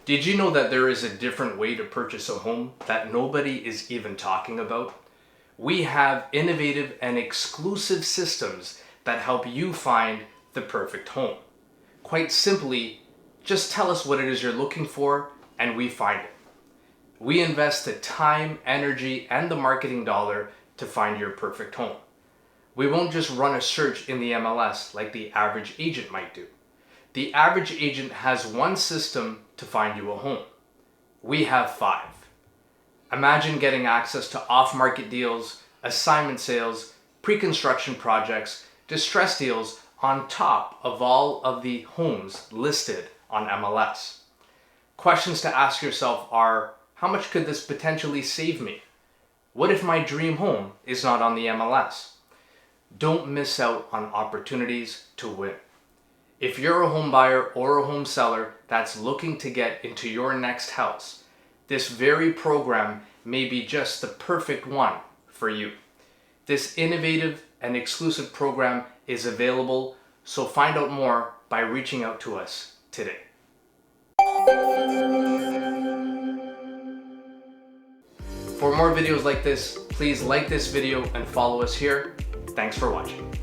Did you know that there is a different way to purchase a home that nobody is even talking about? We have innovative and exclusive systems that help you find the perfect home. Quite simply, just tell us what it is you're looking for and we find it. We invest the time, energy, and the marketing dollar to find your perfect home. We won't just run a search in the MLS like the average agent might do. The average agent has one system to find you a home. We have 5. Imagine getting access to off-market deals, assignment sales, pre-construction projects, distress deals on top of all of the homes listed on MLS. Questions to ask yourself are, how much could this potentially save me? What if my dream home is not on the MLS? Don't miss out on opportunities to win. If you're a home buyer or a home seller that's looking to get into your next house, this very program may be just the perfect one for you. This innovative and exclusive program is available, so find out more by reaching out to us today. For more videos like this, please like this video and follow us here. Thanks for watching.